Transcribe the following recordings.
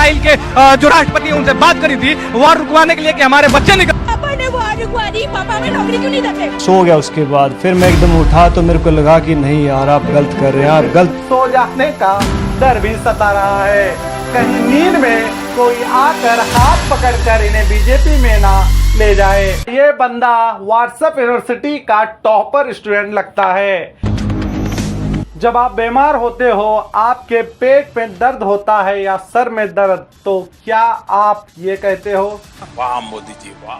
Israel के जो राष्ट्रपति उनसे बात करी थी वॉर रुकवाने के लिए कि हमारे बच्चे निकल। पापा ने वॉर रुकवा दी, पापा में नौकरी क्यों नहीं देते? सो गया उसके बाद फिर मैं एकदम उठा तो मेरे को लगा कि नहीं यार आप गलत कर रहे हैं, आप गलत। सो जाने का डर भी सता रहा है, कहीं नींद में कोई आकर हाथ पकड़कर इन्हें बीजेपी में ना ले जाए। ये बंदा व्हाट्सएप यूनिवर्सिटी का टॉपर स्टूडेंट लगता है। जब आप बीमार होते हो, आपके पेट में दर्द होता है या सर में दर्द, तो क्या आप ये कहते हो वाह मोदी जी वाह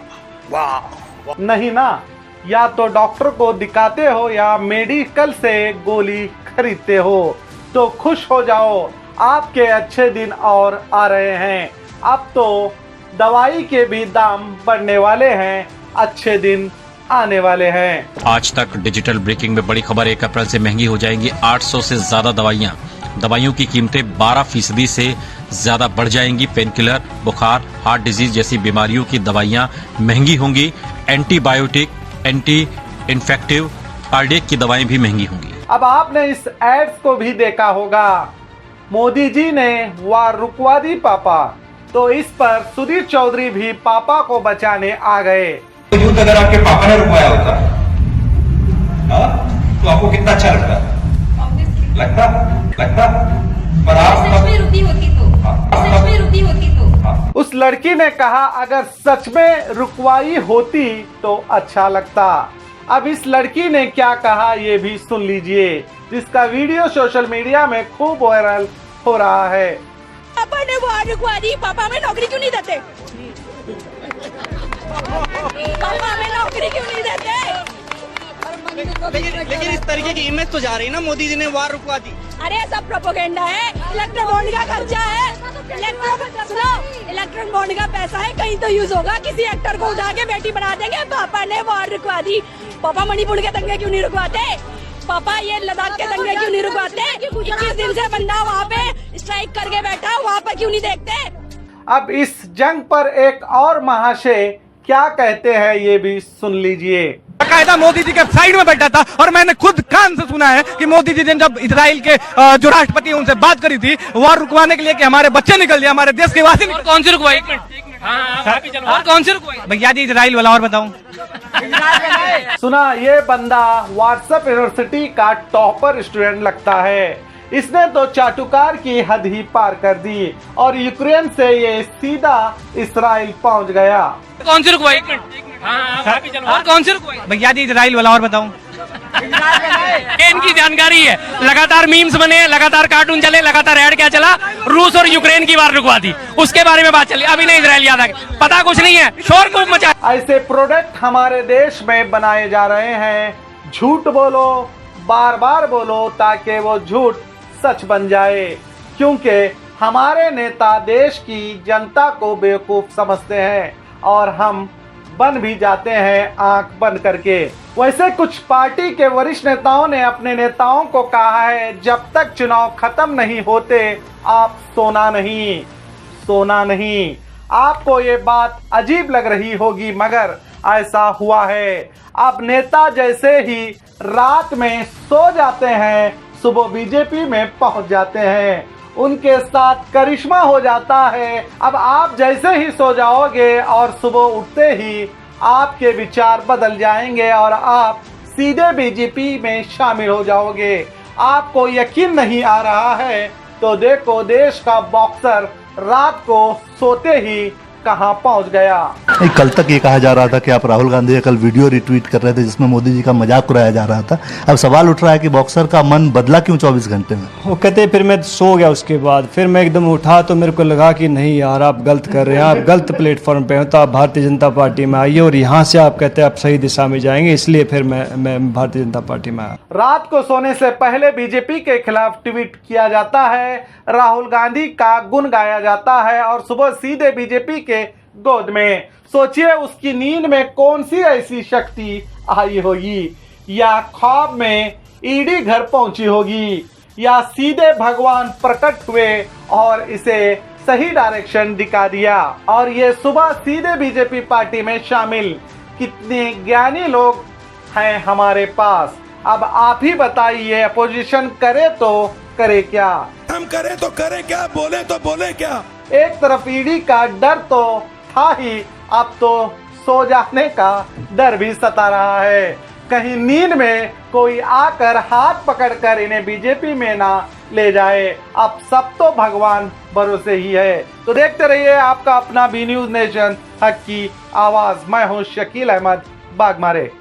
वाह? नहीं ना, या तो डॉक्टर को दिखाते हो या मेडिकल से गोली खरीदते हो। तो खुश हो जाओ, आपके अच्छे दिन और आ रहे हैं। अब तो दवाई के भी दाम बढ़ने वाले हैं, अच्छे दिन आने वाले हैं। आज तक डिजिटल ब्रेकिंग में बड़ी खबर, 1 अप्रैल से महंगी हो जाएंगी 800 से ज्यादा दवाइयों की कीमतें 12% से ज्यादा बढ़ जाएंगी। पेन किलर, बुखार, हार्ट डिजीज जैसी बीमारियों की दवाइयां महंगी होंगी। एंटीबायोटिक, एंटी इन्फेक्टिव, कार्डियक की दवाएं भी महंगी होंगी। अब आपने इस एड्स को भी देखा होगा, मोदी जी ने वार रुकवा दी पापा, तो इस पर सुधीर चौधरी भी पापा को बचाने आ गए। तो युद्ध अगर आपके पापा ने रुकवाया होता तो आपको कितना अच्छा लगता पर आप सच में रुकी होती तो, सच में रुकी होती तो। उस लड़की ने कहा अगर सच में रुकवाई होती तो अच्छा लगता। अब इस लड़की ने क्या कहा ये भी सुन लीजिए, जिसका वीडियो सोशल मीडिया में खूब वायरल हो रहा है। पापा ने वॉर रुकवा दी, पापा में नौकरी क्यों नहीं देते? पापा में नौकरी क्यों नहीं देते? लेकिन इस तरीके की इमेज तो जा रही है ना, मोदी जी ने वार रुकवा दी। अरे सब प्रोपेगेंडा है, इलेक्ट्रल बॉन्ड का खर्चा है, इलेक्ट्रल बॉन्ड का पैसा है, कहीं तो यूज होगा। किसी एक्टर को उठा के बेटी बना देंगे। पापा ने वार रुकवा दी। पापा मणिपुर के दंगे क्यों नहीं रुकवाते? पापा ये लद्दाख के दंगे क्यों नहीं रुकवाते? 21 दिन से बंदा वहाँ पे स्ट्राइक करके बैठा, वहाँ पर क्यों नहीं देखते? अब इस जंग पर एक और महाशय क्या कहते हैं ये भी सुन लीजिए। बाकायदा मोदी जी के साइड में बैठा था और मैंने खुद कान से सुना है कि मोदी जी ने जब इजराइल के जो राष्ट्रपति उनसे बात करी थी वॉर रुकवाने के लिए कि हमारे बच्चे निकल जाए, हमारे देश के वासी निकल। कौन सी रुकवाई? और कौन सी रुकवाई? भैया जी इजराइल वाला और बताऊं। सुना, ये बंदा व्हाट्सएप यूनिवर्सिटी का टॉपर स्टूडेंट लगता है। इसने तो चाटुकार की हद ही पार कर दी और यूक्रेन से ये सीधा इजराइल पहुंच गया। कौन सी रुकवाई? और कौन सी रुकवाई? भैया जी इजराइल वाला और बताऊं। इनकी जानकारी है, लगातार मीम्स बने, लगातार कार्टून चले, लगातार ऐड क्या चला, रूस और यूक्रेन की वार रुकवा दी, उसके बारे में बात चली। अभी नहीं इजराइल याद आ गया, पता कुछ नहीं है, शोर खूब मचा। ऐसे प्रोडक्ट हमारे देश में बनाए जा रहे हैं। झूठ बोलो, बार बार बोलो, ताकि वो झूठ सच बन जाए, क्योंकि हमारे नेता देश की जनता को बेवकूफ समझते हैं और हम बन भी जाते हैं आंख बंद करके। वैसे कुछ पार्टी के वरिष्ठ नेताओं ने अपने नेताओं को कहा है, जब तक चुनाव खत्म नहीं होते आप सोना नहीं। आपको ये बात अजीब लग रही होगी, मगर ऐसा हुआ है। अब नेता जैसे ही रात में सो जाते हैं, सुबह बीजेपी में पहुंच जाते हैं, उनके साथ करिश्मा हो जाता है। अब आप जैसे ही सो जाओगे और सुबह उठते ही आपके विचार बदल जाएंगे और आप सीधे बीजेपी में शामिल हो जाओगे। आपको यकीन नहीं आ रहा है तो देखो, देश का बॉक्सर रात को सोते ही कहां पहुंच गया। कल तक ये कहा जा रहा था कि आप राहुल गांधी का कल वीडियो रिट्वीट कर रहे थे जिसमें मोदी जी का मजाक उड़ाया जा रहा था। अब सवाल उठ रहा है कि बॉक्सर का मन बदला क्यों 24 घंटे में? वो कहते फिर मैं सो गया उसके बाद फिर मैं एकदम उठा तो मेरे को लगा कि नहीं यार आप गलत कर रहे हैं, आप गलत प्लेटफॉर्म पे हो, तो आप भारतीय जनता पार्टी में आइए और यहाँ से आप कहते हैं आप सही दिशा में जाएंगे, इसलिए फिर मैं भारतीय जनता पार्टी में आया। रात को सोने से पहले बीजेपी के खिलाफ ट्वीट किया जाता है, राहुल गांधी का गुण गाया जाता है और सुबह सीधे बीजेपी के गोद में। सोचिए उसकी नींद में कौन सी ऐसी शक्ति आई होगी, या ख्वाब में ईडी घर पहुंची होगी, या सीधे भगवान प्रकट हुए और इसे सही डायरेक्शन दिखा दिया और ये सुबह सीधे बीजेपी पार्टी में शामिल। कितने ज्ञानी लोग हैं हमारे पास। अब आप ही बताइए, अपोजिशन करे तो करे क्या? हम करे तो करे क्या, बोले तो बोले क्या? एक तरफ ईडी का डर तो था ही, अब तो सो जाने का डर भी सता रहा है। कहीं नींद में कोई आकर हाथ पकड़कर इन्हें बीजेपी में ना ले जाए। अब सब तो भगवान भरोसे ही है। तो देखते रहिए आपका अपना बी न्यूज नेशन, हक की आवाज। मैं हूं शकील अहमद बागमारे।